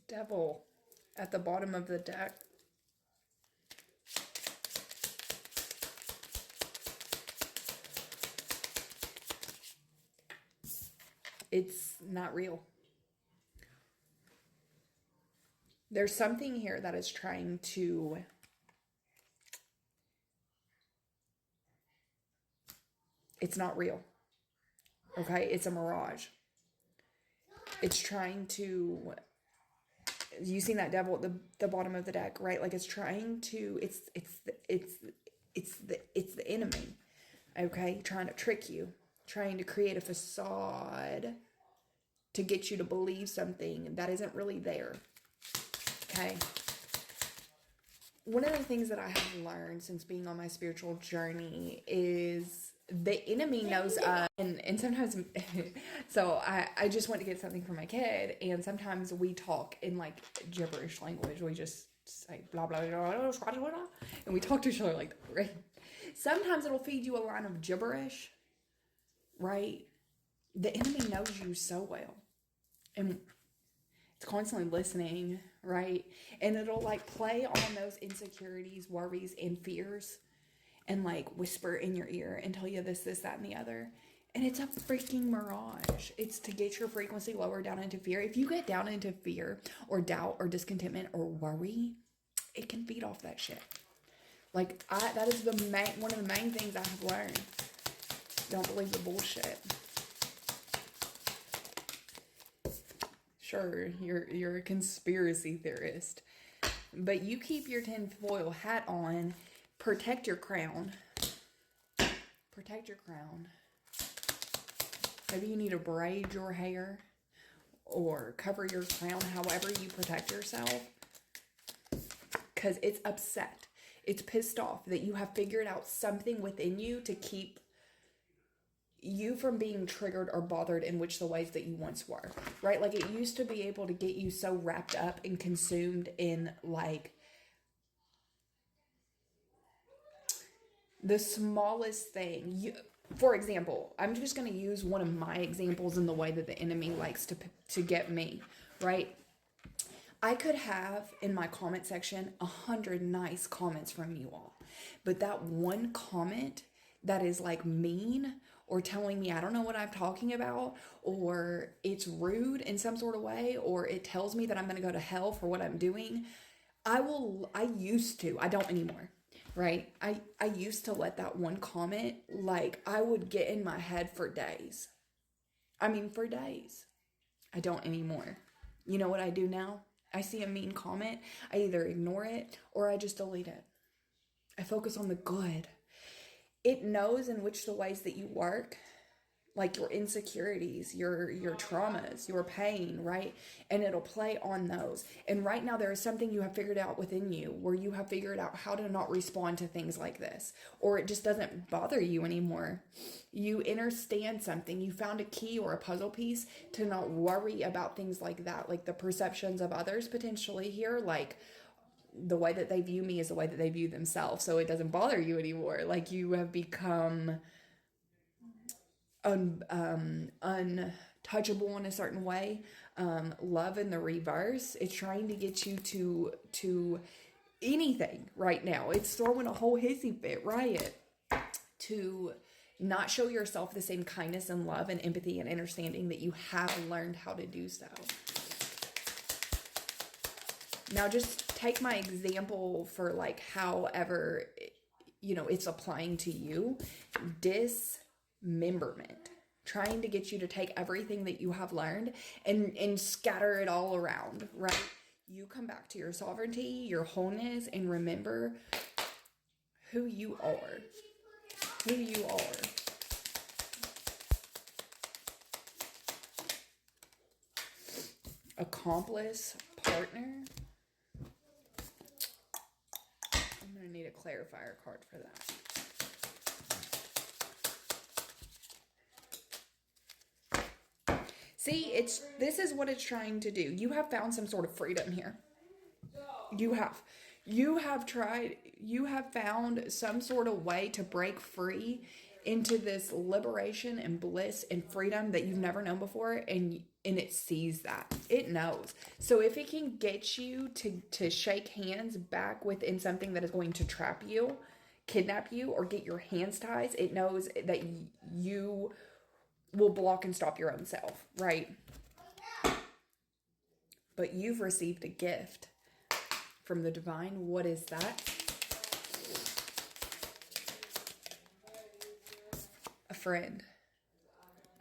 Devil at the bottom of the deck. It's not real. There's something here that is trying to it's not real. Okay? It's a mirage. It's trying to you seen that devil at the bottom of the deck, right? Like it's trying to it's the enemy. Okay? Trying to trick you, trying to create a facade to get you to believe something that isn't really there. Okay? One of the things that I have learned since being on my spiritual journey is the enemy knows us. And sometimes, so I just went to get something for my kid, and sometimes we talk in like gibberish language. We just say blah, blah, blah, blah, blah, blah, and we talk to each other like that, right? Sometimes it'll feed you a line of gibberish, right? The enemy knows you so well. And it's constantly listening, right? And it'll like play on those insecurities, worries, and fears and like whisper in your ear and tell you this, that, and the other. And it's a freaking mirage. It's to get your frequency lower down into fear. If you get down into fear or doubt or discontentment or worry, it can feed off that shit. Like that is one of the main things I have learned. Don't believe the bullshit. Sure, you're a conspiracy theorist, but you keep your tinfoil hat on. Protect your crown. Protect your crown. Maybe you need to braid your hair or cover your crown, however you protect yourself, because it's upset. It's pissed off that you have figured out something within you to keep you from being triggered or bothered in which the ways that you once were, right? Like it used to be able to get you so wrapped up and consumed in like the smallest thing. For example, I'm just going to use one of my examples in the way that the enemy likes to get me, right? I could have in my comment section 100 nice comments from you all, but that one comment that is like mean or telling me I don't know what I'm talking about, or it's rude in some sort of way, or it tells me that I'm going to go to hell for what I'm doing, I don't anymore, right? I used to let that one comment, like I would get in my head for days. For days. I don't anymore. You know what I do now? I see a mean comment, I either ignore it or I just delete it. I focus on the good. It knows in which the ways that you work, like your insecurities, your traumas, your pain, right? And it'll play on those. And right now there is something you have figured out within you where you have figured out how to not respond to things like this, or it just doesn't bother you anymore. You understand something. You found a key or a puzzle piece to not worry about things like that, like the perceptions of others potentially here, like the way that they view me is the way that they view themselves. So it doesn't bother you anymore. Like you have become untouchable in a certain way. Love in the reverse. It's trying to get you to anything right now. It's throwing a whole hissy fit riot to not show yourself the same kindness and love and empathy and understanding that you have learned how to do so. Now just take my example for like however, it's applying to you. Dismemberment. Trying to get you to take everything that you have learned and scatter it all around, right? You come back to your sovereignty, your wholeness, and remember who you are. Who you are. Accomplice, partner. I'm going to need a clarifier card for that. See, this is what it's trying to do. You have found some sort of freedom here. You have found some sort of way to break free into this liberation and bliss and freedom that you've never known before, and it sees that. It knows. So if it can get you to shake hands back within something that is going to trap you, kidnap you, or get your hands tied, it knows that you will block and stop your own self, right? But you've received a gift from the divine. What is that? A friend.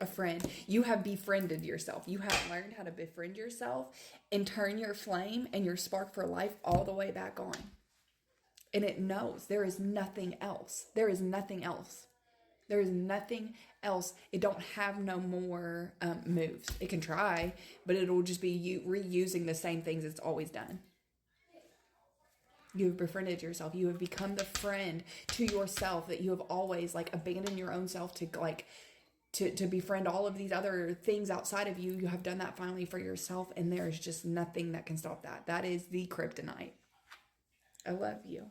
A friend. You have befriended yourself. You have learned how to befriend yourself and turn your flame and your spark for life all the way back on. And it knows there is nothing else. There is nothing else. There is nothing else. It don't have no more moves. It can try, but it'll just be you reusing the same things it's always done. You have befriended yourself. You have become the friend to yourself that you have always like abandoned your own self to like to befriend all of these other things outside of you. You have done that finally for yourself, and there's just nothing that can stop that. That is the kryptonite. I love you.